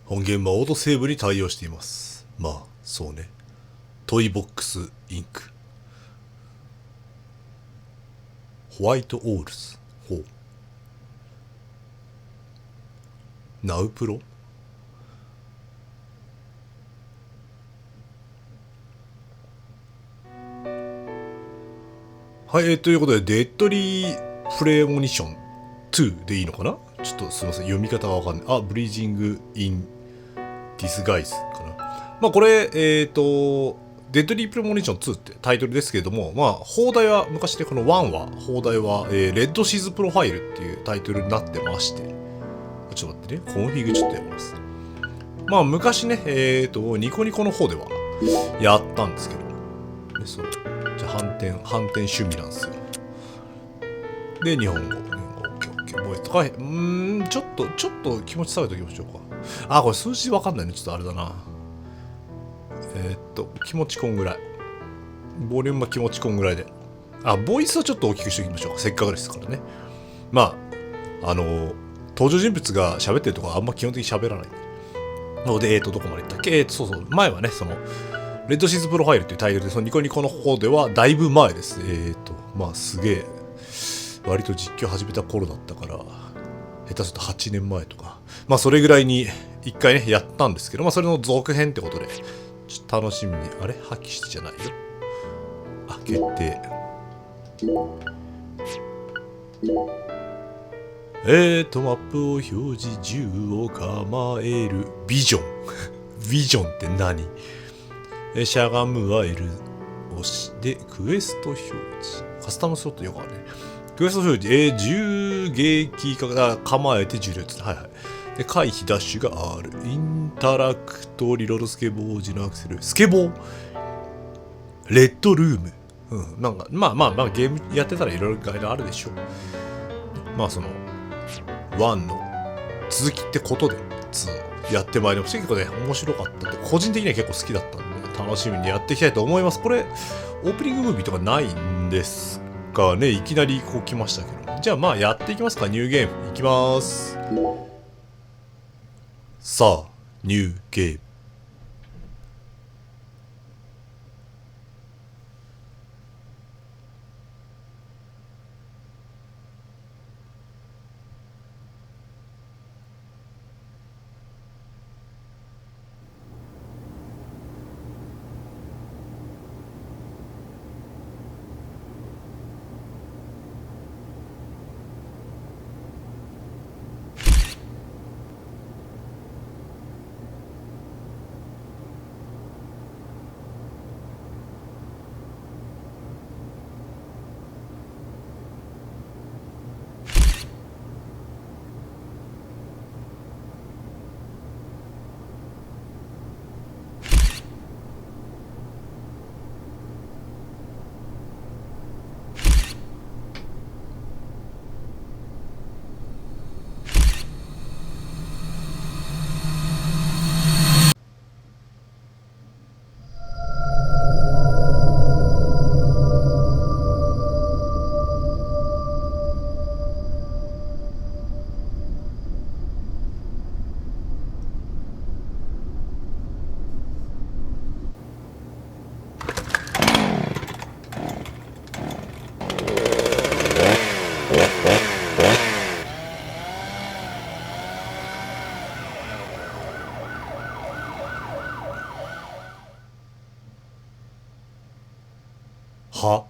本ゲームはオートセーブに対応しています。まあそうね。トイボックスインク、ホワイトオールズ、ほう、ナウプロ、はい、ということでデッドリープレモニション2でいいのかな。ちょっとすみません、読み方がわかんない。あ、ブリージング・イン・ディスガイズかな。まあこれ、デッドリープレモニション2ってタイトルですけれども、まあ放題は、昔でこの1は、放題は、レッドシーズプロファイルっていうタイトルになってまして、ちょっと待ってね、コンフィグちょっとやります。まあ昔ね、ニコニコの方ではやったんですけど、ね、そう。じゃあ反転趣味なんですよ。で、日本語、覚えとか、ちょっと気持ち下げておきましょうか。あ、これ数字わかんないね。ちょっとあれだな。気持ちこんぐらい。ボリュームは気持ちこんぐらいで。あ、ボイスはちょっと大きくしておきましょうか。せっかくですからね。まあ、登場人物が喋ってるとこはあんま基本的に喋らない。ので、どこまでいったっけ。そうそう。前はね、その、レッドシーズプロファイルっていうタイトルで、そのニコニコの方ではだいぶ前です。まあすげえ、割と実況始めた頃だったから、下手すると8年前とか。まあそれぐらいに一回ね、やったんですけど、まあそれの続編ってことで、ちょっと楽しみに、あれ破棄してじゃないよ。あ、決定。マップを表示、銃を構える。ビジョン。ビジョンって何？しゃがむは L 押しで、クエスト表示。カスタムスロットよくあるね。クエスト表示、銃撃か、構えて銃列。はいはい。で、回避ダッシュが R。インタラクト、リロードスケボー時のアクセル。スケボーレッドルーム。うん。なんか、まあゲームやってたらいろいろガイドあるでしょう。まあその、1の続きってことで、2やってまいりました。結構ね、面白かったって、個人的には結構好きだったんで、楽しみにやっていきたいと思います。これ、オープニングムービーとかないんですかね。いきなりこう来ましたけど。じゃあまあやっていきますか。ニューゲームいきます。さあ、ニューゲーム。は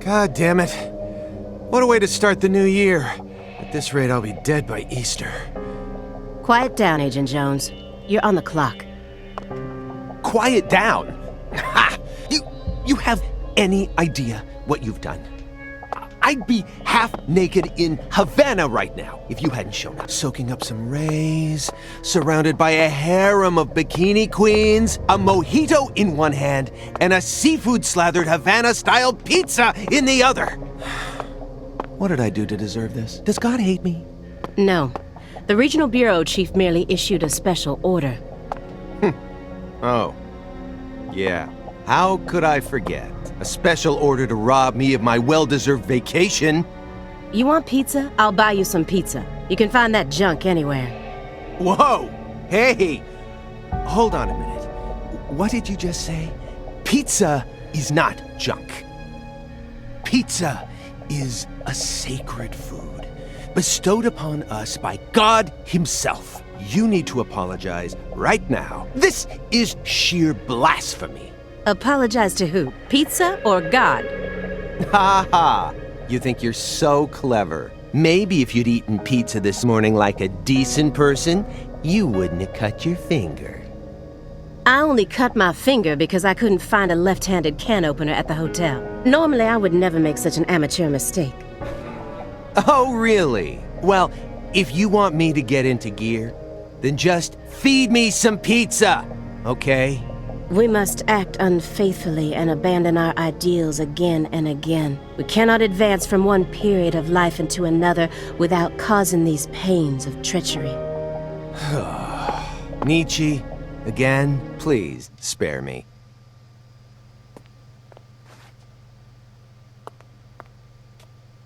God damn it. What a way to start the new year. At this rate, I'll be dead by Easter. Quiet down, Agent Jones. You're on the clock. Quiet down? Ha! You have any idea what you've done? I'd be half naked in Havana right now if you hadn't shown up. Soaking up some rays, surrounded by a harem of bikini queens, a mojito in one hand, and a seafood-slathered Havana-style pizza in the other. What did I do to deserve this? Does God hate me? No. The regional bureau chief merely issued a special order. Oh. Yeah. How could I forget? A special order to rob me of my well-deserved vacation. You want pizza? I'll buy you some pizza. You can find that junk anywhere. Whoa! Hey! Hold on a minute. What did you just say? Pizza is not junk. Pizza is a sacred food bestowed upon us by God Himself. You need to apologize right now. This is sheer blasphemy. Apologize to who? Pizza or God? Ha ha! You think you're so clever. Maybe if you'd eaten pizza this morning like a decent person, you wouldn't have cut your finger. I only cut my finger because I couldn't find a left-handed can opener at the hotel. Normally, I would never make such an amateur mistake. Oh, really? Well, if you want me to get into gear, then just feed me some pizza, okay? We must act unfaithfully and abandon our ideals again and again. We cannot advance from one period of life into another without causing these pains of treachery. Nietzsche, again, please spare me.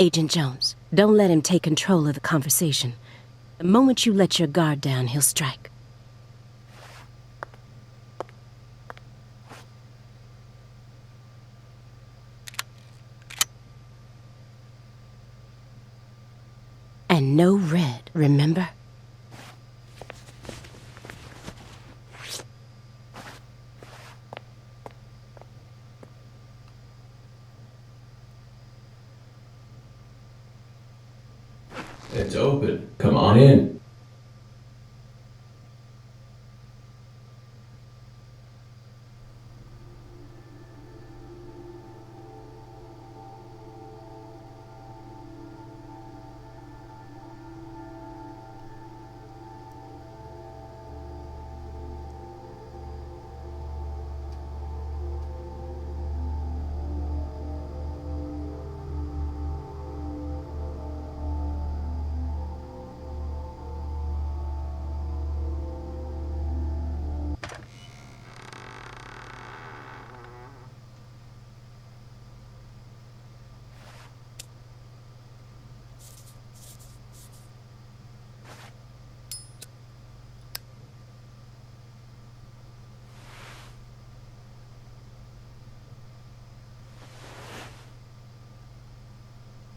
Agent Jones, don't let him take control of the conversation. The moment you let your guard down, he'll strike. And no red, remember? It's open. Come on in.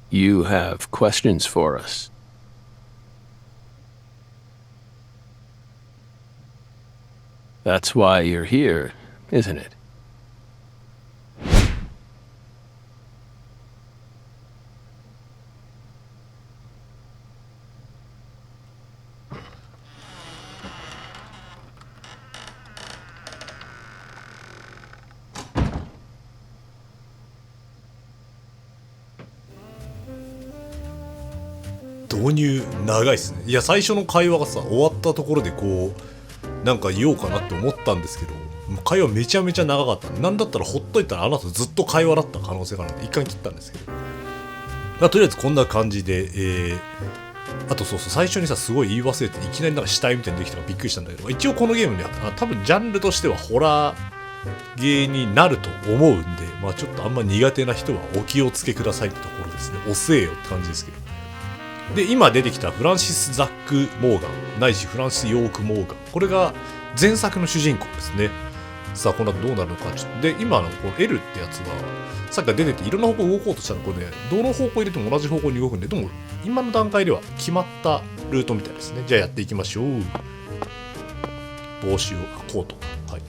You have questions for us. That's why you're here, isn't it? 導入長いっすね。いや最初の会話がさ終わったところでこうなんか言おうかなって思ったんですけど、もう会話めちゃめちゃ長かった。なんだったらほっといたらあなたずっと会話だった可能性があるので一回切ったんですけど、まあ、とりあえずこんな感じで、あとそうそう最初にさすごい言い忘れていきなりなんか死体みたいにできたからびっくりしたんだけど、一応このゲームには多分ジャンルとしてはホラーゲーになると思うんで、まあちょっとあんま苦手な人はお気をつけくださいってところですね。遅えよって感じですけど。で今出てきたフランシス・ザック・モーガンないしフランシス・ヨーク・モーガン、これが前作の主人公ですね。さあこの後どうなるのかちょっと。で今のこの L ってやつはさっきから出てていろんな方向動こうとしたらこれねどの方向入れても同じ方向に動くんで、でも今の段階では決まったルートみたいですね。じゃあやっていきましょう。帽子をコート、はい、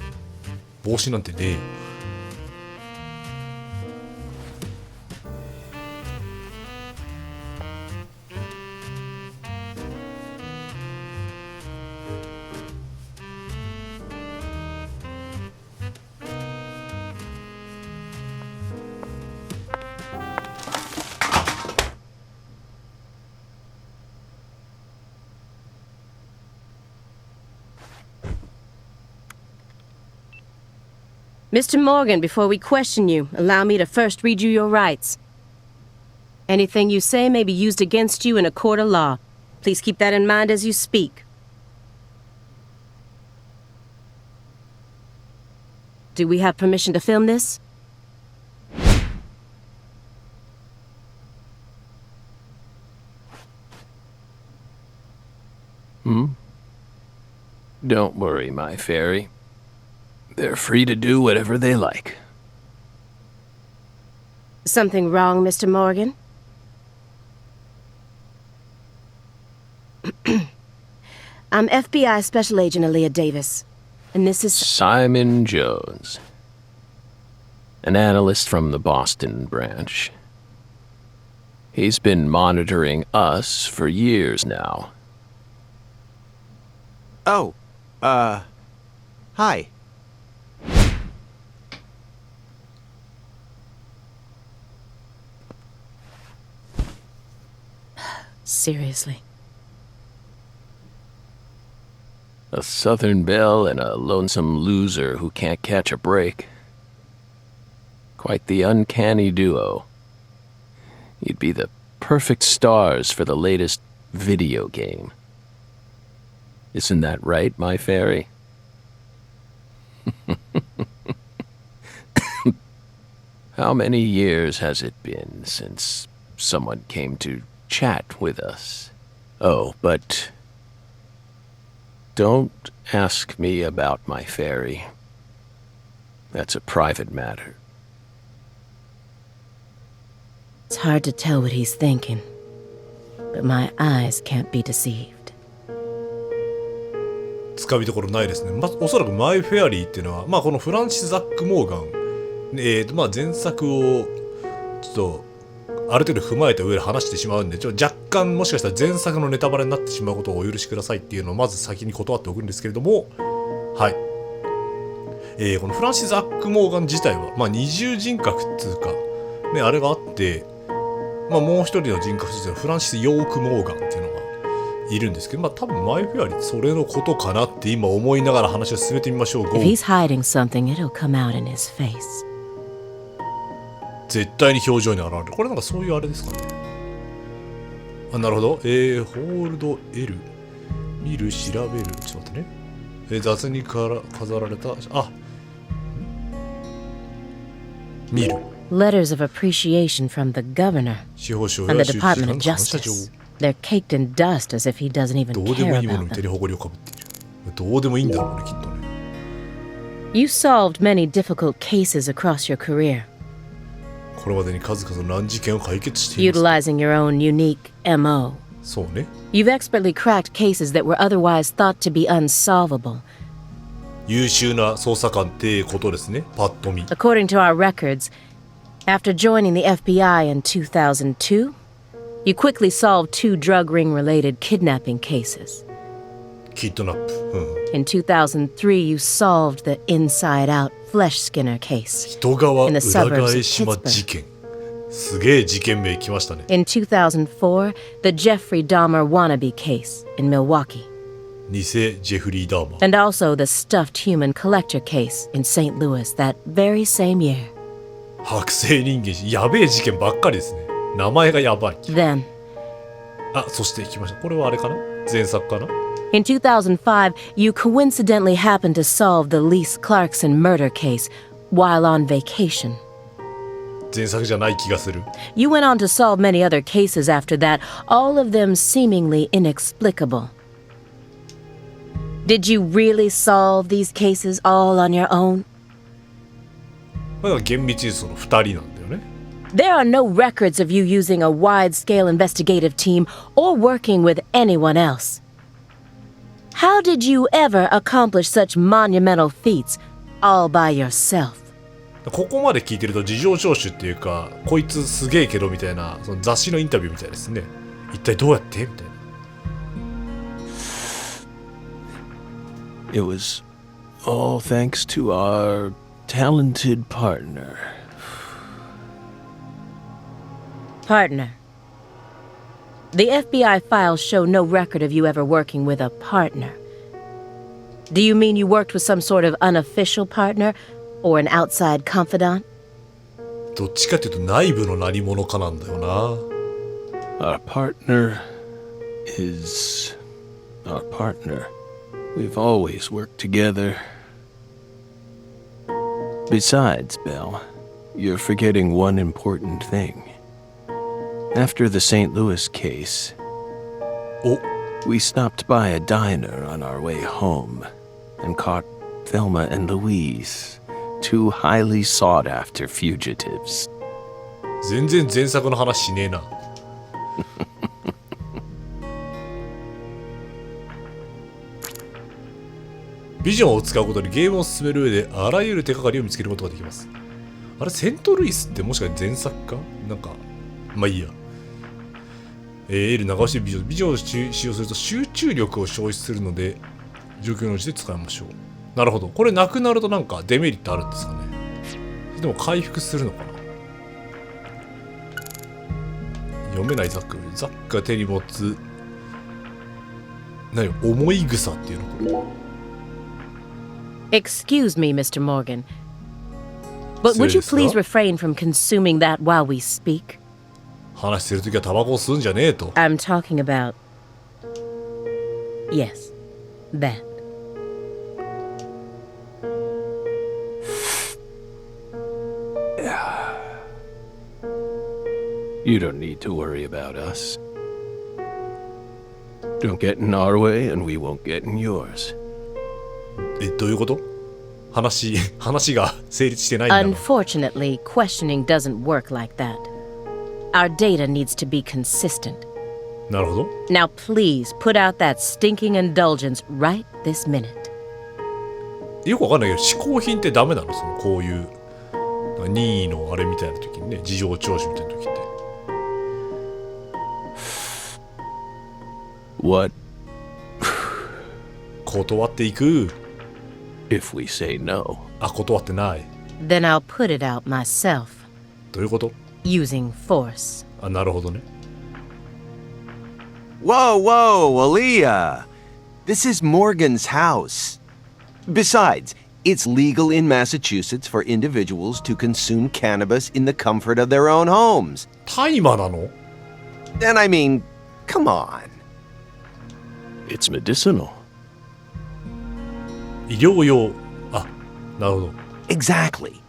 帽子なんてねえよ。Mr. Morgan, before we question you, allow me to first read you your rights. Anything you say may be used against you in a court of law. Please keep that in mind as you speak. Do we have permission to film this? Don't worry, my fairy. They're free to do whatever they like. Something wrong, Mr. Morgan? I'm FBI Special Agent Aaliyah Davis, and this is... Simon Jones. An analyst from the Boston branch. He's been monitoring us for years now. Oh, hi. Seriously. A Southern belle and a lonesome loser who can't catch a break. Quite the uncanny duo. You'd be the perfect stars for the latest video game. Isn't that right, my fairy? How many years has it been since someone came to chat with us? Oh, but don't ask me about my fairy. That's a private matter. It's hard to tell what he's thinking, but my eyes can't be deceived. つかみどころないですね。おそらくマイ・フェアリーっていうのは、このフランシス・ザック・モーガン、前作をちょっとある程度踏まえた上で話してしまうんで、若干もしかしたら前作のネタバレになってしまうことをお許しくださいっていうのをまず先に断っておくんですけれども、はい。このフランシス・ザック・モーガン自体は、二重人格っていうか、ね、あれがあって、もう一人の人格としてはフランシス・ヨーク・モーガンっていうのがいるんですけど、多分マイ・フェアリーってそれのことかなって今思いながら話を進めてみましょう。If he's hiding something, it'll come out in his face. 絶対に表情に現れる。これなんかそういうあれですかね。なるほど。ホールド L。見る、調べる。ちょっと待ってね。雑に飾られた。見る。Letters of appreciation from the governor 司法省 and や the 州知 Department 事 of 官感謝状。 Justice. They're caked in dust as if he doesn't even どうでも care いいもの about に照 them. り誇りをかぶっている。どうでもいいんだろうね、きっとね。You solved many difficult cases across your career, これまでに数々の難事件を解決しています。 utilizing your own unique MO. そうね。You've expertly cracked cases that were otherwise thought to be unsolvable. 優秀な捜査官ってことですね、パッと見。 According to our records, after joining the FBI in 2002, you quickly solved 2 drug ring-related kidnapping cases. キッドナップ。In 2003, you solved the inside-out flesh skinner case. 人川 in 裏 the suburbs of 返島事件。すげえ事件名来ましたね。 In 2004, the Jeffrey Dahmer wannabe case in Milwaukee. 偽ジェフリー・ダーマー。 And also the stuffed human collector case in St. Louis that very same year. 剥製人間やべえ事件ばっかりですね。名前がやばい。 Then, そして来ました。これはあれかな、前作かな。 in 2005, you coincidentally happened to solve the Lise Clarkson murder case while on vacation. 前作じゃない気がする。 You went on to solve many other cases after that, all of them seemingly inexplicable. Did you really solve these cases all on your own? 厳密にその2人なんだよね。 There are no records of you using a wide-scale investigative team or working with anyone else. How did you ever accomplish such monumental feats all by yourself? ここまで聞いてると事情聴取っていうか、こいつすげえけどみたいな、その雑誌のインタビューみたいですね。一体どうやってみたいな。 It was all thanks to our talented partner. Partner. The FBI files show no record of you ever working with a partner. Do you mean you worked with some sort of unofficial partner or an outside confidant? どっちかっていうと内部の何者かなんだよな。 Our partner is our partner. We've always worked together. Besides, Belle, you're forgetting one important thing. After the St. Louis case, お we stopped by a diner on our way home and caught Thelma and Louise, two highly sought-after fugitives. 全然前作の話しねえな。ビジョンを使うことでゲームを進める上であらゆる手がかりを見つけることができます。あれ、セントルイスってもしかして前作かなんか、まあいいや。L 長押しでビジョンを使用すると集中力を消費するので、状況に応じて使いましょう。なるほど。これなくなるとなんかデメリットあるんですかね。でも回復するのかな。読めないザック。ザックが手に持つ、何重い草っていうのこれ。Excuse me, Mr. Morgan. But would you please refrain from consuming that while we speak? 話してるときはタバコを吸うんじゃねえと。I'm talking about... Yes, that. You don't need to worry about us. Don't get in our way and we won't get in yours. どういうこと話が成立してないんだな。 Unfortunately, questioning doesn't work like that. Our data needs to be consistent. なるほど。 Now please put out that stinking indulgence right this minute. よくわかんないけど、嗜好品ってダメなの？そのこういう任意のあれみたいな時にね、事情聴取みたいな時って。What? 断っていく。If we say no. あ、断ってない。Then I'll put it out myself. どういうこと？ Using force. あ、なるほどね。Whoa, whoa, Aaliyah! This is Morgan's house. Besides, it's legal in Massachusetts for individuals to consume cannabis in the comfort of their own homes. 大麻なの？ And I mean, come on. It's medicinal. 医療用。あ、なるほど。Exactly.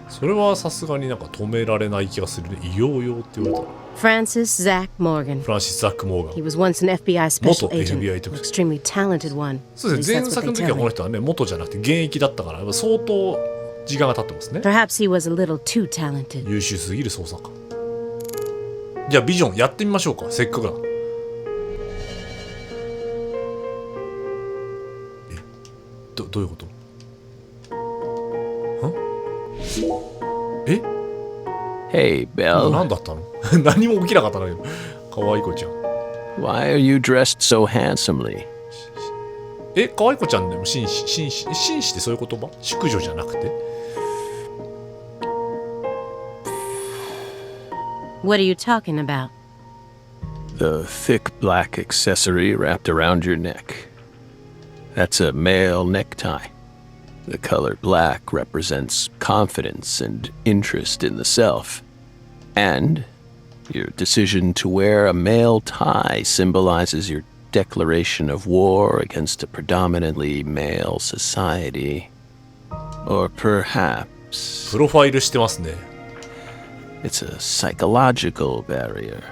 それはさすがになんか止められない気がするね。医療用って言われたら。 Francis Zach Morgan. フランシス・ザック・モーガン。 He was once an FBI special 元 agent, FBI an 特殊。 extremely talented one. そうですね。 At 前 least that's 作 what の they 時は tell この me. 人はね、元じゃなくて現役だったから、相当時間が経ってますね。 Perhaps he was a little too talented. 優秀すぎる捜査官。じゃあビジョンやってみましょうか。せっかくだ。どういうこと？え？ Hey, Belle. 何だったの？何も起きなかったんだけど。可愛い子ちゃん。 Why are you dressed so handsomely? 可愛い子ちゃんでも紳士ってそういう言葉？淑女じゃなくて？ What are you talking about? The thick black accessory wrapped around your neck. That's a male necktie. The color black represents confidence and interest in the self. And your decision to wear a male tie symbolizes your declaration of war against a predominantly male society. Or perhaps プロファイルしてますね。 it's a psychological barrier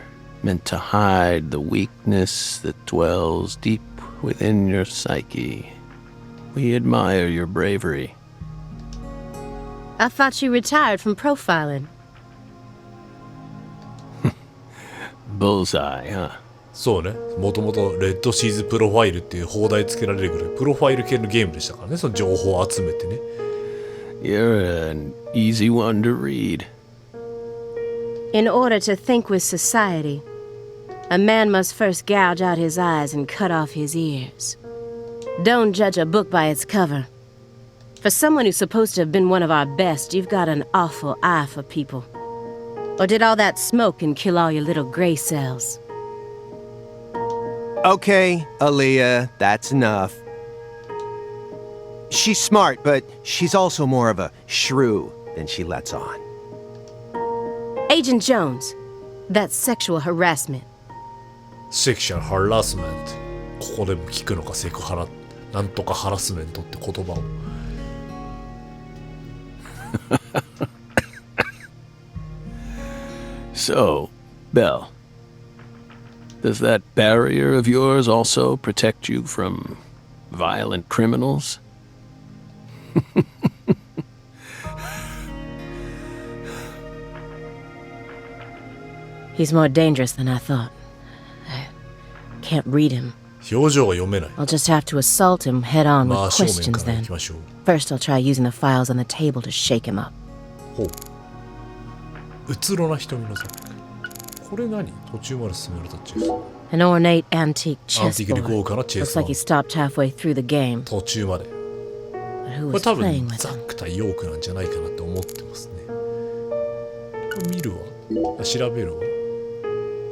meant to hide the weakness that dwells deep within your psyche. We admire your bravery. I thought you retired from profiling. Bullseye, huh? そうね。もともとレッドシーズプロファイルっていう放題つけられるぐらいプロファイル系のゲームでしたからね。その情報を集めてね。You're an easy one to read. In order to think with society, a man must first gouge out his eyes and cut off his ears. Don't judge a book by its cover. For someone who's supposed to have been one of our best, you've got an awful eye for people. Or did all that smoke and kill all your little gray cells? Okay, Aaliyah, that's enough. She's smart, but she's also more of a shrew than she lets on. Agent Jones, that's sexual harassment. セクシャルハラスメント。ここでも聞くのか、セクハラ。なんとかハラスメントって言葉を。So, Belle, does that barrier of yours also protect you from violent criminals? He's more dangerous than I thought. I can't read him. 表情が読めない。 I'll just have to assault him head on ま with あ正面 questions から行 then. きましょう。 First, I'll try using the files on the table to shake him up. ほう。うつろな瞳のザック。これ何？途中まで進められたっちゅう。 An ornate antique アンティークで chessboard. 豪華なチェ Looks スボ like ー he ド。 stopped halfway through the game. 途中まで。 But who これ was 多 playing 分 with ザ him? ック対ヨークなんじゃないかなって思ってますね。これ見るわ。あ、調べるわ。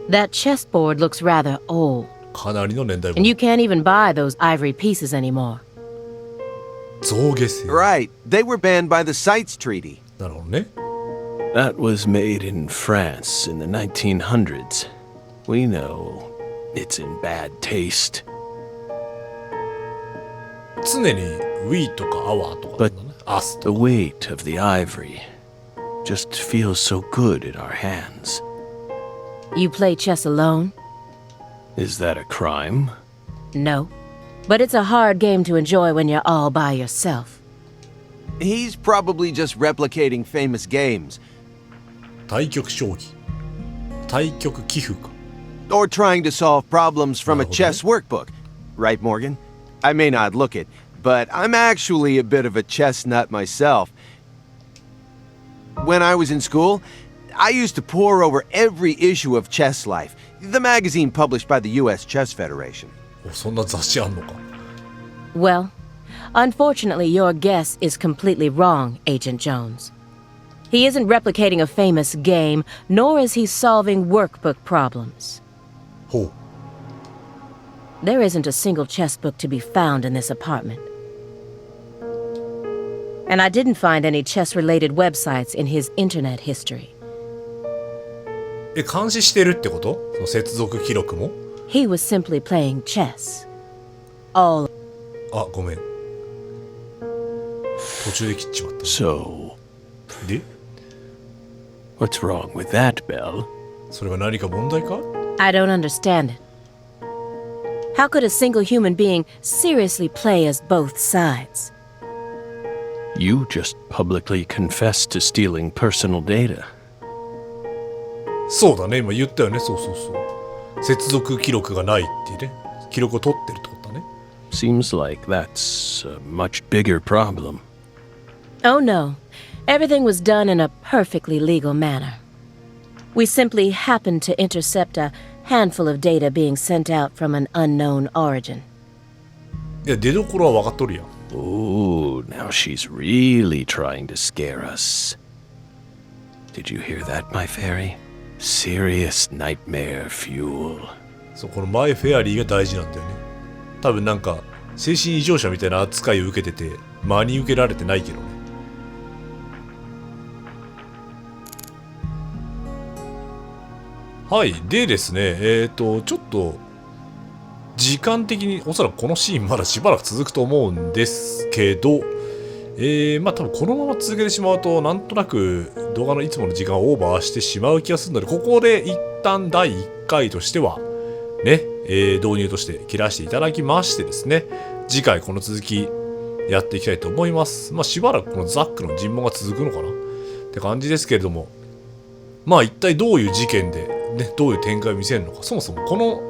That chessboard looks rather old, かなりの年代 and you can't even buy those ivory pieces anymore. 象牙製。 Right. They were banned by the CITES Treaty. なるほどね。 That was made in France in the 1900s. We know it's in bad taste. 常に We とか Our とかなんだね。Us と The weight of the ivory just feels so good in our hands. You play chess alone? Is that a crime? No. But it's a hard game to enjoy when you're all by yourself. He's probably just replicating famous games. 対局将棋。対局棋譜か。 Or trying to solve problems from a Okay. chess workbook. Right, Morgan? I may not look it, but I'm actually a bit of a chess nut myself. When I was in school, I used to pore over every issue of Chess Life, the magazine published by the U.S. Chess Federation. お、そんな雑誌あんのか。 Well, unfortunately, your guess is completely wrong, Agent Jones. He isn't replicating a famous game, nor is he solving workbook problems. ほう。 There isn't a single chess book to be found in this apartment. And I didn't find any chess-related websites in his internet history. え、監視してるってこと？その接続記録も？ He was simply playing chess. All あ、ごめん。途中で切っちまった。 So, で、 what's wrong with that, Belle? それが何か問題か？ I don't understand it. How could a single human being seriously play as both sides? You just publicly confessed to stealing personal data. そうだね、今言ったよね。そうそうそう。接続記録がないっていうね。記録を取ってるってことだね。 Seems like that's a much bigger problem. Oh no. Everything was done in a perfectly legal manner. We simply happened to intercept a handful of data being sent out from an unknown origin. いや、出どころは分かっとるやん。 Oh, now she's really trying to scare us. Did you hear that, my fairy? Serious nightmare fuel. そう、このマイ・フェアリーが大事なんだよね。多分なんか、精神異常者みたいな扱いを受けてて、真に受けられてないけどね。はい。でですね、ちょっと、時間的におそらくこのシーンまだしばらく続くと思うんですけど、まあ多分このまま続けてしまうとなんとなく動画のいつもの時間をオーバーしてしまう気がするので、ここで一旦第1回としてはね、導入として切らしていただきましてですね、次回この続きやっていきたいと思います。まあしばらくこのザックの尋問が続くのかなって感じですけれども、まあ一体どういう事件でね、どういう展開を見せるのか、そもそもこの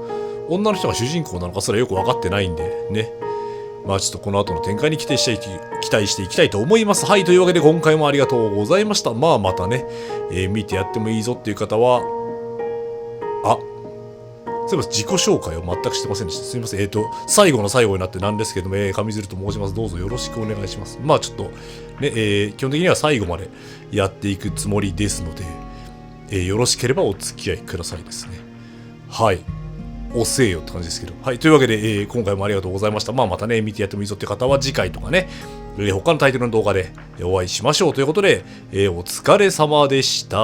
女の人が主人公なのかすらよく分かってないんでね。まあちょっとこの後の展開に期待していきたいと思います。はい、というわけで今回もありがとうございました。まあまたね、見てやってもいいぞっていう方は、そういえば自己紹介を全くしてませんでした。すみません。最後の最後になってなんですけども、上鶴と申します。どうぞよろしくお願いします。まあちょっとね、基本的には最後までやっていくつもりですので、よろしければお付き合いくださいですね。はい。おせえよって感じですけど。はい。というわけで、今回もありがとうございました。まあまたね、見てやってもいいぞって方は次回とかね、他のタイトルの動画でお会いしましょうということで、お疲れ様でした。